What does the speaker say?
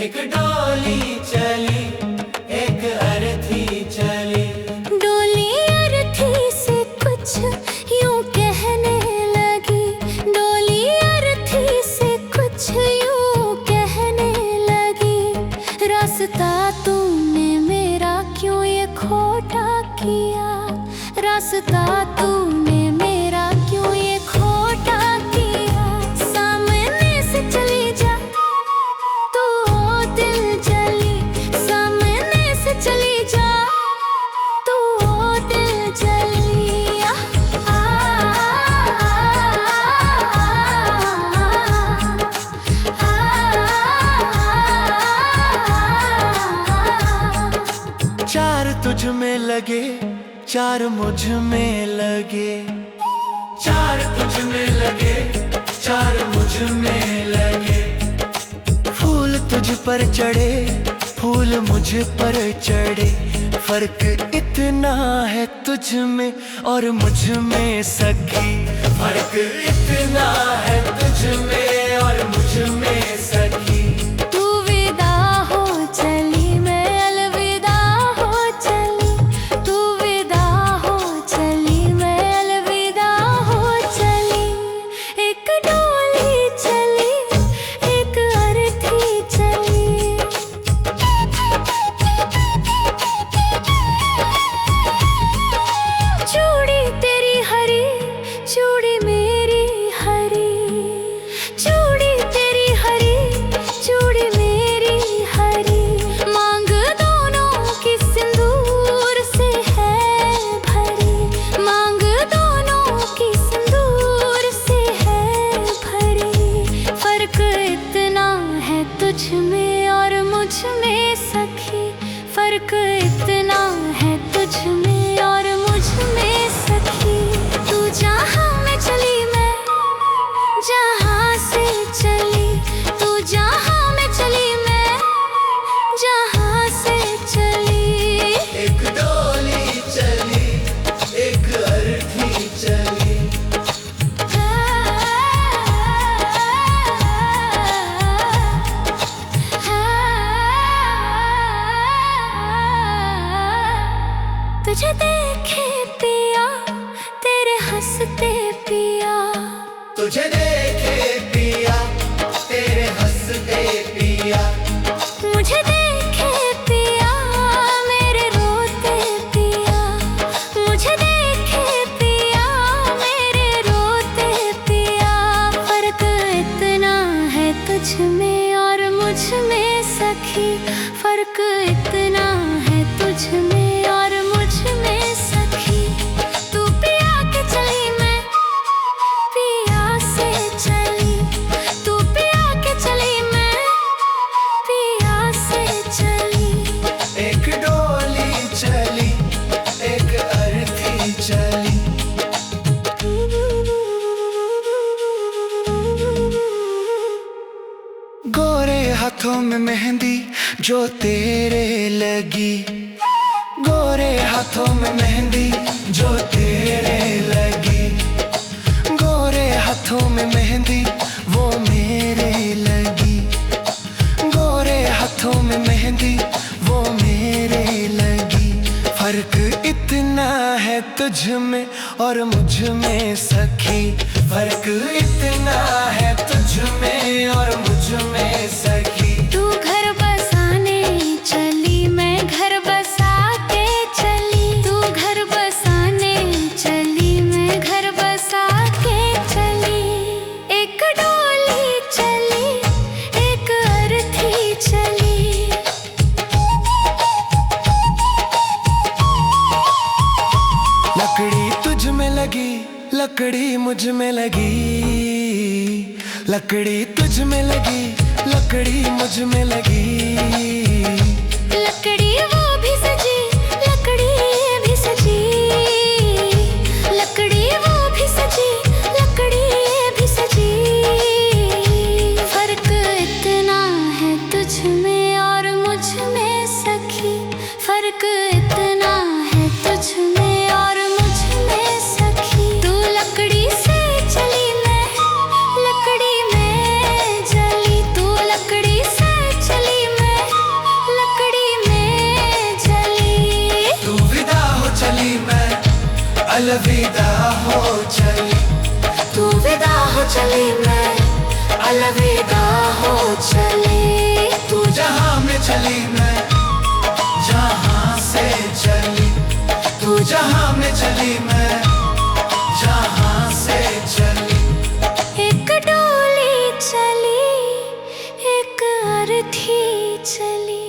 एक डोली चली, एक अर्थी चली। डोली अर्थी से कुछ यूं कहने लगी, डोली अर्थी से कुछ यूं कहने लगी। रास्ता तूने मेरा क्यों ये खोटा किया, रास्ता तूने मेरा क्यों ये खोटा किया। सामने से चली जा तू ओ दिल जली, सामने से चली जा तू ओ दिल जली। चार तुझ में लगे, चार मुझ में लगे। चार तुझ में लगे, चार मुझ में लगे। फूल तुझ पर चढ़े, फूल मुझ पर चढ़े। फर्क इतना है तुझ में और मुझ में सखी, फर्क इतना है तुझ में और मुझ में सखी। तू विदा हो चली, मैं अलविदा हो चली। तू विदा हो चली, मैं अलविदा हो चली। एक डोली चली, एक अर्थी चली। चूड़ी तेरी हरी, चूड़ी मेरी हरी। चूड़ी तेरी हरी, चूड़ी मेरी हरी। मांग दोनों की सिंदूर से है भरी, मांग दोनों की सिंदूर से है भरी। फर्क इतना है तुझ में और मुझ में सखी, फर्क इतना है तुझ में और मुझ में सखी। तू जहाँ में चली, मैं जहाँ से चली। तू जहाँ में चली, मैं जहाँ से चली। एक डोली चली, एक अर्थी चली। तुझे देखे पिया, तेरे हंसते पिया। तुझे देखे पिया, तेरे हंसते पिया। मुझे देखे पिया, मेरे रोते पिया। मुझे देखे पिया, मेरे रोते पिया। फर्क इतना है तुझ में और मुझ में सखी, फर्क इतना है तुझ में और मुझ में सखी। तू पिया के चली, मैं पिया से चली। तू पिया के चली, मैं पिया से चली। एक डोली चली, एक अर्थी चली। गोरे हाथों में मेहंदी जो तेरे लगी, गोरे हाथों में मेहंदी जो तेरे लगी। गोरे हाथों में मेहंदी वो मेरे लगी, गोरे हाथों में मेहंदी वो मेरे लगी। फर्क इतना है तुझ में और मुझ में सखी, फर्क इतना है तुझ में और मुझ में सखी। तू घर बसाने चली, मैं घर बसा के चली। तू घर बसाने चली, मैं घर बसा के चली। एक डोली चली, एक अर्थी चली। लकड़ी तुझ में लगी, लकड़ी मुझ में लगी। लकड़ी तुझ में लगी, लकड़ी मुझ में लगी। लकड़ी वो भी सजी, लकड़ी ये भी सजी। लकड़ी वो भी सजी, लकड़ी ये भी सजी। फर्क इतना है तुझ में और मुझ में सखी, फर्क इतना है तुझ में और मुझ में सखी। तू लकड़ी से चली, मैं लकड़ी में जली। तू लकड़ी से चली, मैं चली मैं, अलविदा हो चली। तू जहाँ में चली मैं जहाँ से चली, तू जहाँ में चली मैं जहाँ से चली। एक डोली चली, एक अर्थी चली।